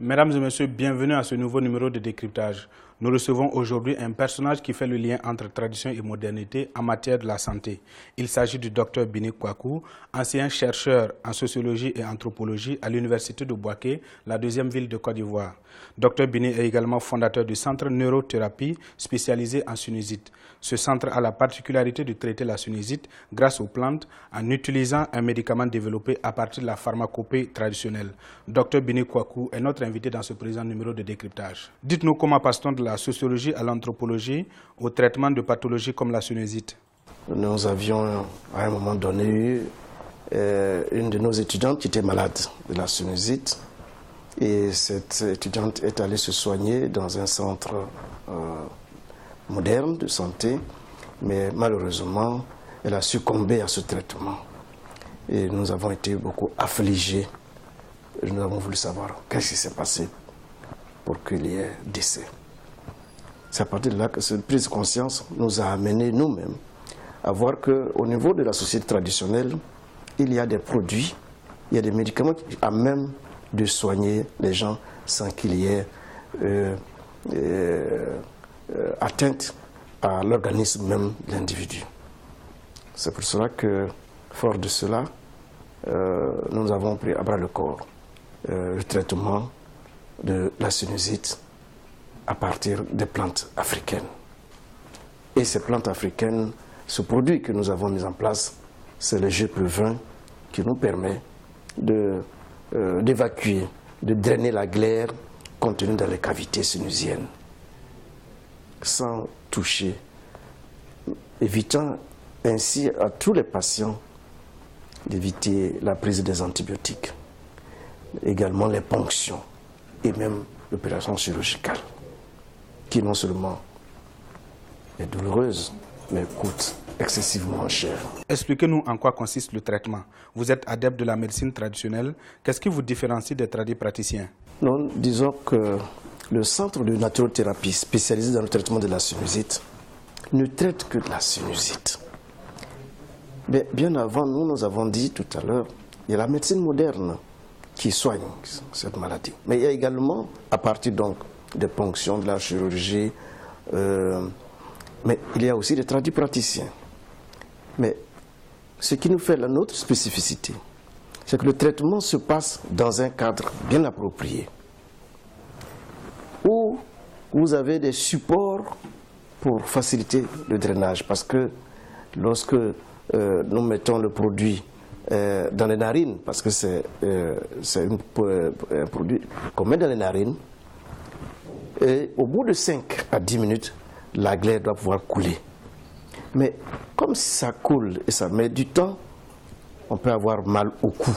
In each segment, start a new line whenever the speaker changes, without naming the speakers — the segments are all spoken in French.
Mesdames et messieurs, bienvenue à ce nouveau numéro de décryptage. Nous recevons aujourd'hui un personnage qui fait le lien entre tradition et modernité en matière de la santé. Il s'agit du Dr Bini Kwaku, ancien chercheur en sociologie et anthropologie à l'université de Bouaké, la deuxième ville de Côte d'Ivoire. Dr Bini est également fondateur du centre neurothérapie spécialisé en sinusite. Ce centre a la particularité de traiter la sinusite grâce aux plantes en utilisant un médicament développé à partir de la pharmacopée traditionnelle. Dr Bini Kwaku est notre invité dans ce présent numéro de décryptage. Dites-nous comment passe-t-on de la sociologie à l'anthropologie au traitement de pathologies comme la sinusite?
Nous avions à un moment donné une de nos étudiantes qui était malade de la sinusite et cette étudiante est allée se soigner dans un centre moderne de santé, mais malheureusement elle a succombé à ce traitement et nous avons été beaucoup affligés. Nous avons voulu savoir qu'est-ce qui s'est passé pour qu'il y ait décès. C'est à partir de là que cette prise de conscience nous a amenés nous-mêmes à voir qu'au niveau de la société traditionnelle, il y a des produits, il y a des médicaments à même de soigner les gens sans qu'il y ait atteinte à l'organisme même de l'individu. C'est pour cela que, fort de cela, nous avons pris à bras le corps le traitement de la sinusite à partir des plantes africaines. Et ces plantes africaines, ce produit que nous avons mis en place, c'est le GP20 qui nous permet d'évacuer, de drainer la glaire contenue dans les cavités sinusiennes, sans toucher, évitant ainsi à tous les patients d'éviter la prise des antibiotiques, également les ponctions et même l'opération chirurgicale, qui non seulement est douloureuse, mais coûte excessivement cher.
Expliquez-nous en quoi consiste le traitement. Vous êtes adepte de la médecine traditionnelle. Qu'est-ce qui vous différencie des tradipraticiens?
Nous disons que le centre de naturothérapie spécialisé dans le traitement de la sinusite ne traite que de la sinusite. Mais bien avant, nous avons dit tout à l'heure, il y a la médecine moderne qui soigne cette maladie. Mais il y a également, à partir donc des ponctions, de la chirurgie, mais il y a aussi des tradipraticiens. Mais ce qui nous fait notre spécificité, c'est que le traitement se passe dans un cadre bien approprié, où vous avez des supports pour faciliter le drainage. Parce que lorsque nous mettons le produit dans les narines, parce que c'est un produit qu'on met dans les narines, et au bout de 5 à 10 minutes, la glaire doit pouvoir couler. Mais comme ça coule et ça met du temps, on peut avoir mal au cou.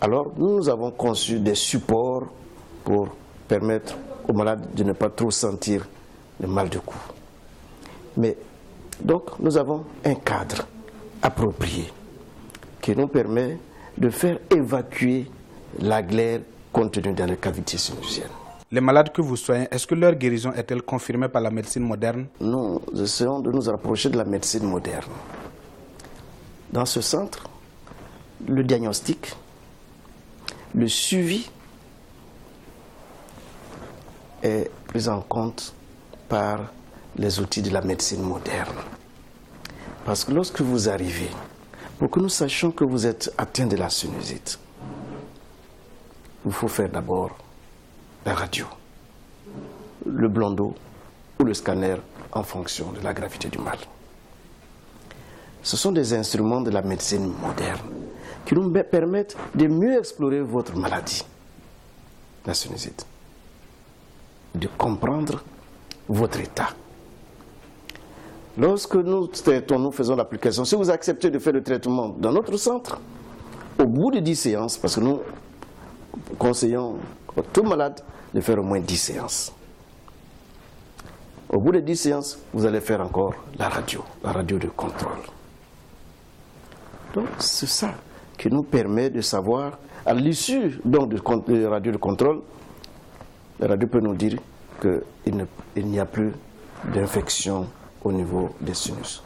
Alors nous avons conçu des supports pour permettre aux malades de ne pas trop sentir le mal de cou. Mais donc nous avons un cadre approprié qui nous permet de faire évacuer la glaire contenue dans les cavités sinusiennes.
Les malades que vous soignez, est-ce que leur guérison est-elle confirmée par la médecine moderne?
Nous essayons de nous rapprocher de la médecine moderne. Dans ce centre, le diagnostic, le suivi est pris en compte par les outils de la médecine moderne. Parce que lorsque vous arrivez, pour que nous sachions que vous êtes atteint de la sinusite, il faut faire d'abord la radio, le blondeau ou le scanner en fonction de la gravité du mal. Ce sont des instruments de la médecine moderne qui nous permettent de mieux explorer votre maladie, la sinusite, de comprendre votre état. Lorsque nous traitons, nous faisons l'application, si vous acceptez de faire le traitement dans notre centre, au bout de 10 séances, parce que nous conseillons à tout malade de faire au moins 10 séances. Au bout de 10 séances, vous allez faire encore la radio de contrôle. Donc c'est ça qui nous permet de savoir, à l'issue donc de la radio de contrôle, la radio peut nous dire qu'il n'y a plus d'infection au niveau des sinus.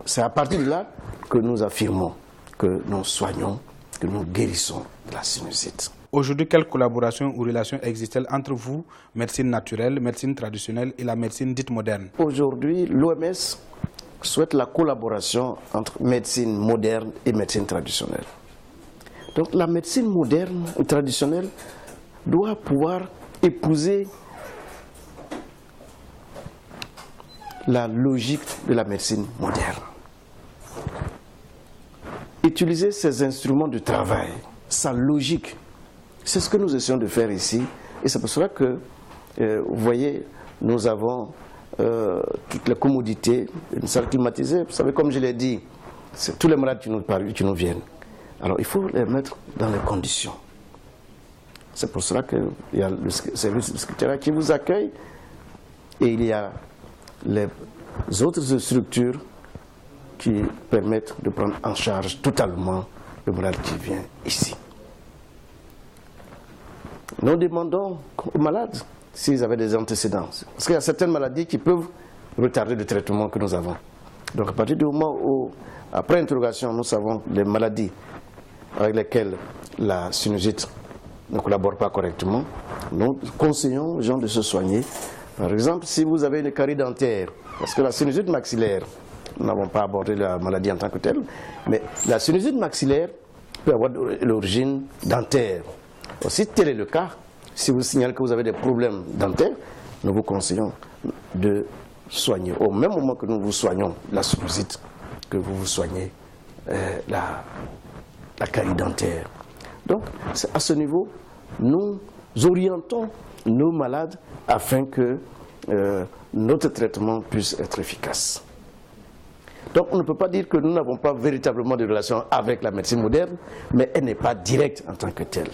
C'est à partir de là que nous affirmons que nous soignons, que nous guérissons de la sinusite.
Aujourd'hui, quelle collaboration ou relation existe-t-elle entre vous, médecine naturelle, médecine traditionnelle et la médecine dite moderne?
Aujourd'hui, l'OMS souhaite la collaboration entre médecine moderne et médecine traditionnelle. Donc la médecine moderne et traditionnelle doit pouvoir épouser la logique de la médecine moderne. Utiliser ces instruments de travail, sa logique, c'est ce que nous essayons de faire ici. Et c'est pour cela que, vous voyez, nous avons toutes les commodités, une salle climatisée. Vous savez, comme je l'ai dit, c'est tous les malades qui nous viennent. Alors il faut les mettre dans les conditions. C'est pour cela qu'il y a le service de secrétariat qui vous accueille et il y a les autres structures qui permettent de prendre en charge totalement le malade qui vient ici. Nous demandons aux malades s'ils avaient des antécédents. Parce qu'il y a certaines maladies qui peuvent retarder le traitement que nous avons. Donc à partir du moment où, après interrogation, nous savons les maladies avec lesquelles la sinusite ne collabore pas correctement, nous conseillons aux gens de se soigner. Par exemple, si vous avez une carie dentaire, parce que la sinusite maxillaire, nous n'avons pas abordé la maladie en tant que telle, mais la sinusite maxillaire peut avoir l'origine dentaire. Si tel est le cas, si vous signalez que vous avez des problèmes dentaires, nous vous conseillons de soigner, au même moment que nous vous soignons la sinusite, que vous vous soignez la carie dentaire. Donc, à ce niveau, nous orientons nos malades afin que notre traitement puisse être efficace. Donc, on ne peut pas dire que nous n'avons pas véritablement de relation avec la médecine moderne, mais elle n'est pas directe en tant que telle.